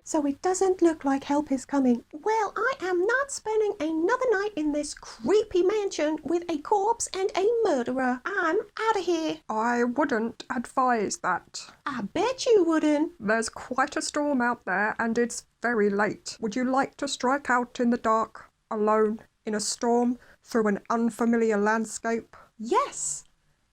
so it doesn't look like help is coming. Well, I am not spending another night in this creepy mansion with a corpse and a murderer. I'm out of here. I wouldn't advise that. I bet you wouldn't. There's quite a storm out there and it's very late. Would you like to strike out in the dark, alone, in a storm, through an unfamiliar landscape? Yes.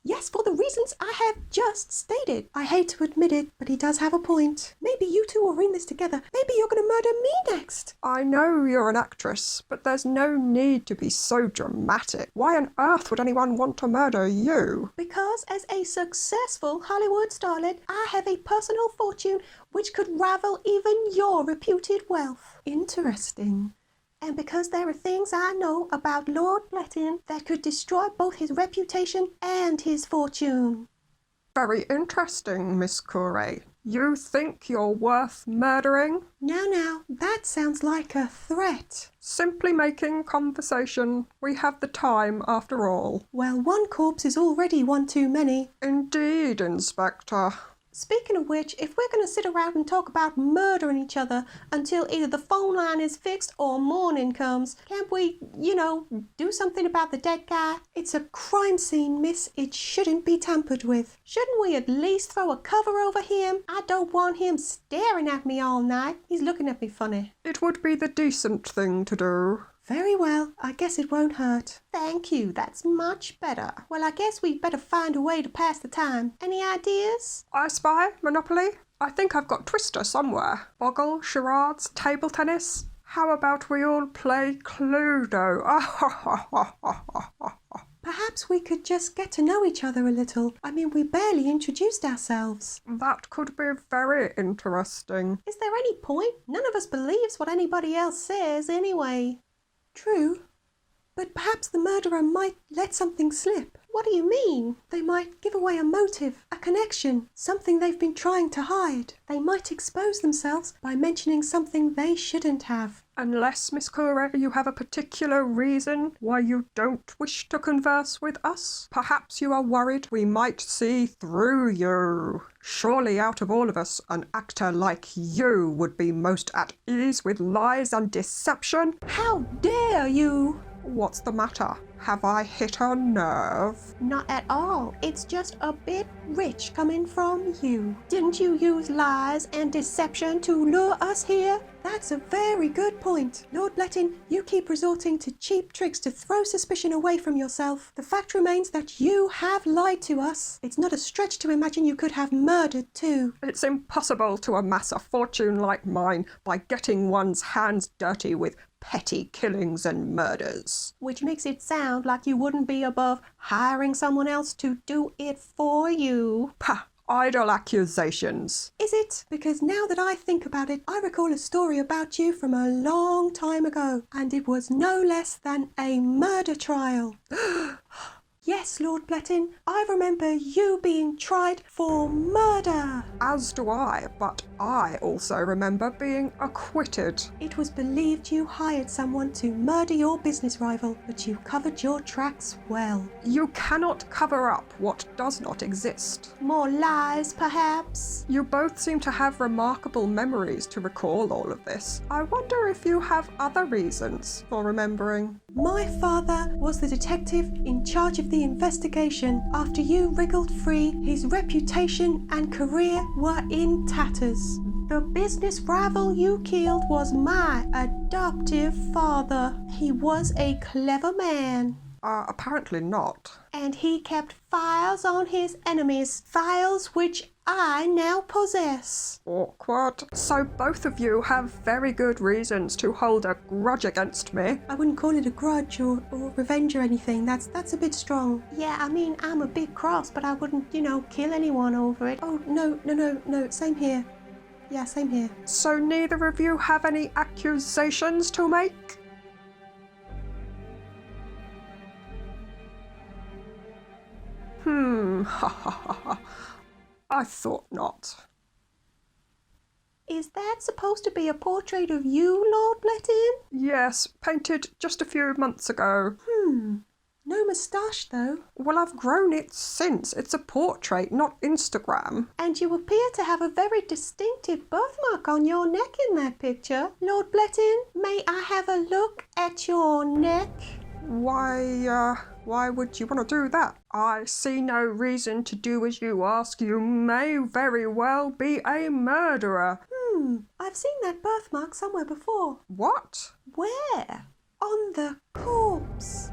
Yes, for the reasons I have just stated. I hate to admit it, but he does have a point. Maybe you two are in this together. Maybe you're going to murder me next. I know you're an actress, but there's no need to be so dramatic. Why on earth would anyone want to murder you? Because as a successful Hollywood starlet, I have a personal fortune which could rival even your reputed wealth. Interesting. And because there are things I know about Lord Bletton that could destroy both his reputation and his fortune. Very interesting, Miss Corey. You think you're worth murdering? Now, that sounds like a threat. Simply making conversation. We have the time, after all. Well, one corpse is already one too many. Indeed, Inspector. Speaking of which, if we're going to sit around and talk about murdering each other until either the phone line is fixed or morning comes, can't we, do something about the dead guy? It's a crime scene, miss. It shouldn't be tampered with. Shouldn't we at least throw a cover over him? I don't want him staring at me all night. He's looking at me funny. It would be the decent thing to do. Very well, I guess it won't hurt. Thank you, that's much better. Well, I guess we'd better find a way to pass the time. Any ideas? I Spy, Monopoly. I think I've got Twister somewhere. Boggle, charades, table tennis. How about we all play Cluedo? Perhaps we could just get to know each other a little. I mean, we barely introduced ourselves. That could be very interesting. Is there any point? None of us believes what anybody else says anyway. True, but perhaps the murderer might let something slip. What do you mean? They might give away a motive, a connection, something they've been trying to hide. They might expose themselves by mentioning something they shouldn't have. Unless, Miss Corey, you have a particular reason why you don't wish to converse with us. Perhaps you are worried we might see through you. Surely out of all of us, an actor like you would be most at ease with lies and deception. How dare you! What's the matter? Have I hit a nerve? Not at all. It's just a bit rich coming from you. Didn't you use lies and deception to lure us here? That's a very good point. Lord Bletton, you keep resorting to cheap tricks to throw suspicion away from yourself. The fact remains that you have lied to us. It's not a stretch to imagine you could have murdered too. It's impossible to amass a fortune like mine by getting one's hands dirty with petty killings and murders. Which makes it sound like you wouldn't be above hiring someone else to do it for you. Pah! Idle accusations. Is it? Because now that I think about it, I recall a story about you from a long time ago, and it was no less than a murder trial. Yes, Lord Bletton, I remember you being tried for murder. As do I, but I also remember being acquitted. It was believed you hired someone to murder your business rival, but you covered your tracks well. You cannot cover up what does not exist. More lies, perhaps? You both seem to have remarkable memories to recall all of this. I wonder if you have other reasons for remembering. My father was the detective in charge of the investigation. After you wriggled free, his reputation and career were in tatters. The business rival you killed was my adoptive father. He was a clever man. Apparently not. And he kept files on his enemies, files which I now possess. Awkward. So both of you have very good reasons to hold a grudge against me. I wouldn't call it a grudge or revenge or anything. That's a bit strong. Yeah, I mean, I'm a bit cross, but I wouldn't, kill anyone over it. Oh, no, same here. Yeah, same here. So neither of you have any accusations to make? I thought not. Is that supposed to be a portrait of you, Lord Bletton? Yes, painted just a few months ago. No moustache, though. Well, I've grown it since. It's a portrait, not Instagram. And you appear to have a very distinctive birthmark on your neck in that picture. Lord Bletton, may I have a look at your neck? Why would you want to do that? I see no reason to do as you ask. You may very well be a murderer. I've seen that birthmark somewhere before. What? Where? On the corpse.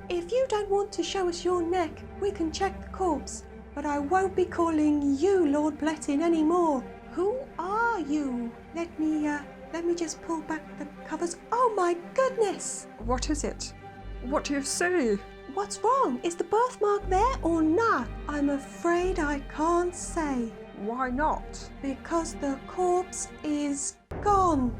If you don't want to show us your neck, we can check the corpse. But I won't be calling you Lord Bletton anymore. Who are you? Let me just pull back the covers. Oh my goodness! What is it? What do you see? What's wrong? Is the birthmark there or not? I'm afraid I can't say. Why not? Because the corpse is gone.